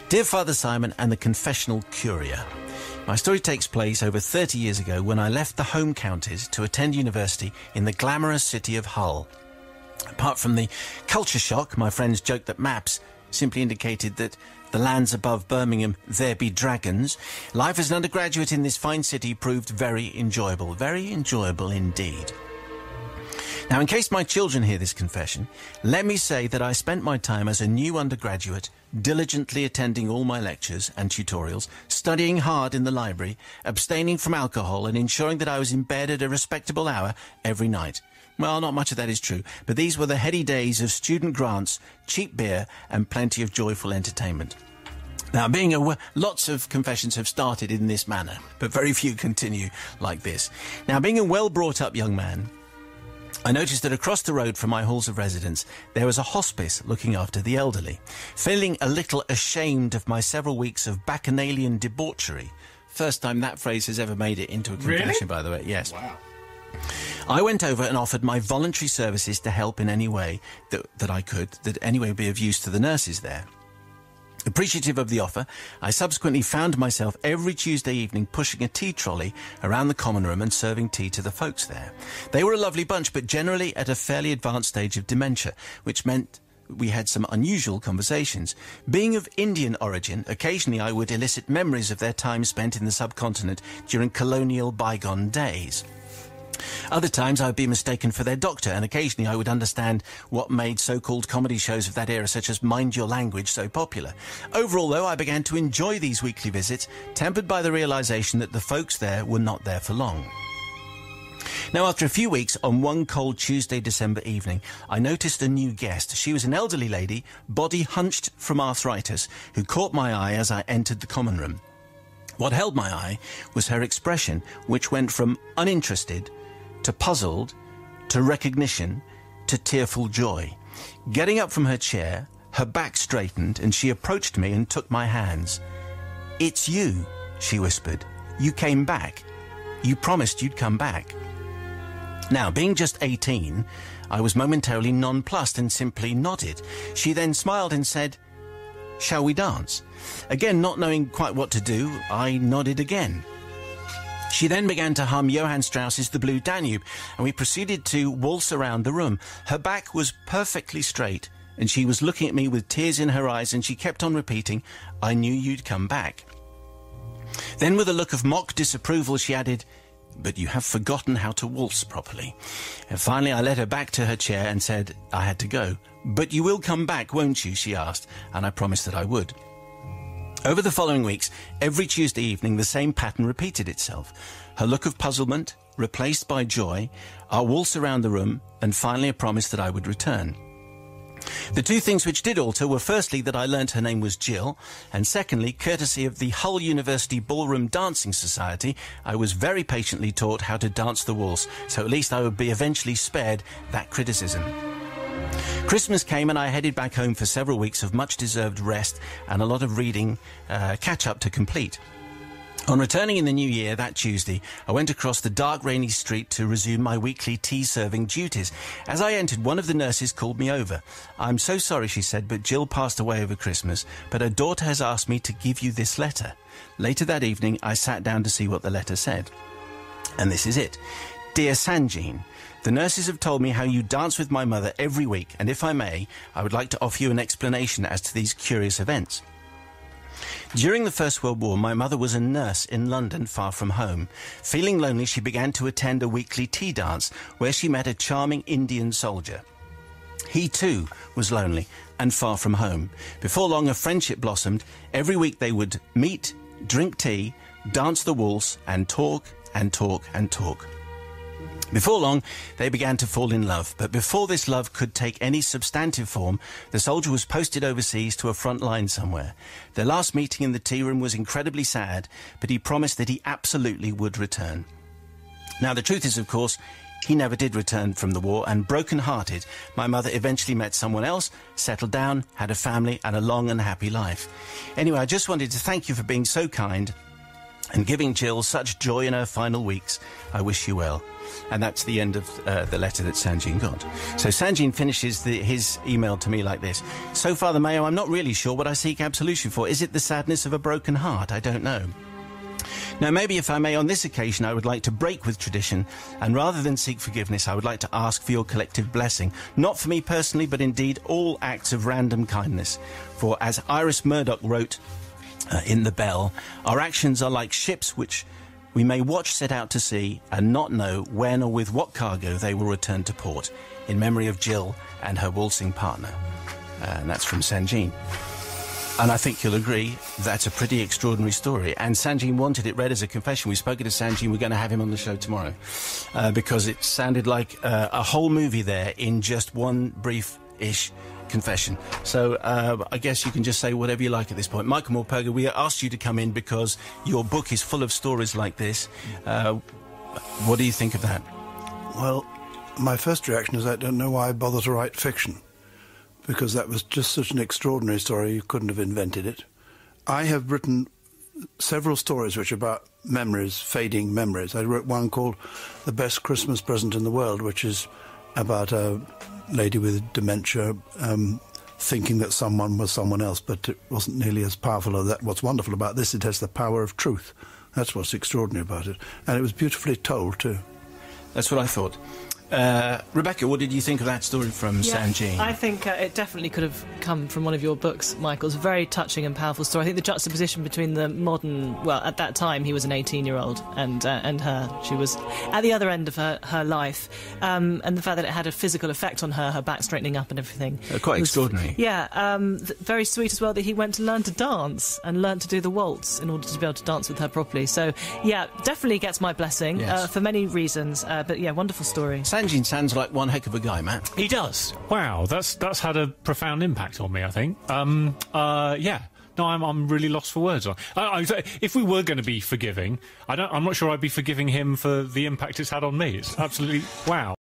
Dear Father Simon and the Confessional Courier, my story takes place over 30 years ago when I left the home counties to attend university in the glamorous city of Hull. Apart from the culture shock, my friends joked that maps simply indicated that the lands above Birmingham, there be dragons. Life as an undergraduate in this fine city proved very enjoyable indeed. Now, in case my children hear this confession, let me say that I spent my time as a new undergraduate diligently attending all my lectures and tutorials, studying hard in the library, abstaining from alcohol and ensuring that I was in bed at a respectable hour every night. Well, not much of that is true, but these were the heady days of student grants, cheap beer and plenty of joyful entertainment. Now, lots of confessions have started in this manner, but very few continue like this. Now, being a well-brought-up young man, I noticed that across the road from my halls of residence, there was a hospice looking after the elderly. Feeling a little ashamed of my several weeks of bacchanalian debauchery, first time that phrase has ever made it into a confession, Really? by the way, yes. Wow. I went over and offered my voluntary services to help in any way that I could, that any way would be of use to the nurses there. Appreciative of the offer, I subsequently found myself every Tuesday evening pushing a tea trolley around the common room and serving tea to the folks there. They were a lovely bunch, but generally at a fairly advanced stage of dementia, which meant we had some unusual conversations. Being of Indian origin, occasionally I would elicit memories of their time spent in the subcontinent during colonial bygone days. Other times I would be mistaken for their doctor, and occasionally I would understand what made so-called comedy shows of that era, such as Mind Your Language, so popular. Overall, though, I began to enjoy these weekly visits, tempered by the realisation that the folks there were not there for long. Now, after a few weeks, on one cold Tuesday, December evening, I noticed a new guest. She was an elderly lady, body hunched from arthritis, who caught my eye as I entered the common room. What held my eye was her expression, which went from uninterested to puzzled, to recognition, to tearful joy. Getting up from her chair, her back straightened, and she approached me and took my hands. "It's you," she whispered. "You came back. You promised you'd come back." Now, being just 18, I was momentarily nonplussed and simply nodded. She then smiled and said, "Shall we dance?" Again, not knowing quite what to do, I nodded again. She then began to hum Johann Strauss's The Blue Danube, and we proceeded to waltz around the room. Her back was perfectly straight, and she was looking at me with tears in her eyes, and she kept on repeating, "I knew you'd come back." Then, with a look of mock disapproval, she added, "But you have forgotten how to waltz properly." And finally, I led her back to her chair and said I had to go. "But you will come back, won't you?" she asked, and I promised that I would. Over the following weeks, every Tuesday evening, the same pattern repeated itself. Her look of puzzlement, replaced by joy, our waltz around the room, and finally a promise that I would return. The two things which did alter were firstly that I learnt her name was Jill, and secondly, courtesy of the Hull University Ballroom Dancing Society, I was very patiently taught how to dance the waltz, so at least I would be eventually spared that criticism. Christmas came and I headed back home for several weeks of much-deserved rest and a lot of reading catch-up to complete. On returning in the new year that Tuesday, I went across the dark, rainy street to resume my weekly tea-serving duties. As I entered, one of the nurses called me over. "I'm so sorry," she said, "but Jill passed away over Christmas, but her daughter has asked me to give you this letter." Later that evening, I sat down to see what the letter said. And this is it. "Dear Sanjean, the nurses have told me how you dance with my mother every week, and if I may, I would like to offer you an explanation as to these curious events. During the First World War, my mother was a nurse in London, far from home. Feeling lonely, she began to attend a weekly tea dance, where she met a charming Indian soldier. He, too, was lonely and far from home. Before long, a friendship blossomed. Every week they would meet, drink tea, dance the waltz, and talk and talk and talk. Before long, they began to fall in love, but before this love could take any substantive form, the soldier was posted overseas to a front line somewhere. Their last meeting in the tea room was incredibly sad, but he promised that he absolutely would return. Now, the truth is, of course, he never did return from the war, and broken-hearted, my mother eventually met someone else, settled down, had a family, and a long and happy life. Anyway, I just wanted to thank you for being so kind and giving Jill such joy in her final weeks. I wish you well. And that's the end of the letter that Sanjean got. So Sanjean finishes his email to me like this. So, Father Mayo, I'm not really sure what I seek absolution for. Is it the sadness of a broken heart? I don't know. Now, maybe if I may, on this occasion, I would like to break with tradition, and rather than seek forgiveness, I would like to ask for your collective blessing. Not for me personally, but indeed all acts of random kindness. For as Iris Murdoch wrote in The Bell, our actions are like ships which we may watch set out to sea and not know when or with what cargo they will return to port, in memory of Jill and her waltzing partner. And that's from Sanjean. And I think you'll agree that's a pretty extraordinary story. And Sanjean wanted it read as a confession. We've spoken to Sanjean. We're going to have him on the show tomorrow because it sounded like a whole movie there in just one brief-ish confession. So I guess you can just say whatever you like at this point. Michael Morpurga, we asked you to come in because your book is full of stories like this. What do you think of that? Well, my first reaction is I don't know why I bother to write fiction, because that was just such an extraordinary story, you couldn't have invented it. I have written several stories which are about memories, fading memories. I wrote one called The Best Christmas Present in the World, which is about a lady with dementia thinking that someone was someone else, but it wasn't nearly as powerful as that. What's wonderful about this, it has the power of truth. That's what's extraordinary about it. And it was beautifully told, too. That's what I thought. Rebecca, what did you think of that story from Sanjean? I think it definitely could have come from one of your books, Michael. It's a very touching and powerful story. I think the juxtaposition between the modern... Well, at that time, he was an 18-year-old, and her. She was at the other end of her life. And the fact that it had a physical effect on her back straightening up and everything. Quite extraordinary. Yeah. Very sweet as well that he went to learn to dance and learn to do the waltz in order to be able to dance with her properly. So, yeah, definitely gets my blessing for many reasons. But, yeah, wonderful story. Sanjean sounds like one heck of a guy, Matt. He does. Wow, that's had a profound impact on me, I think. Yeah. No, I'm really lost for words. If we were going to be forgiving, I'm not sure I'd be forgiving him for the impact it's had on me. It's absolutely wow.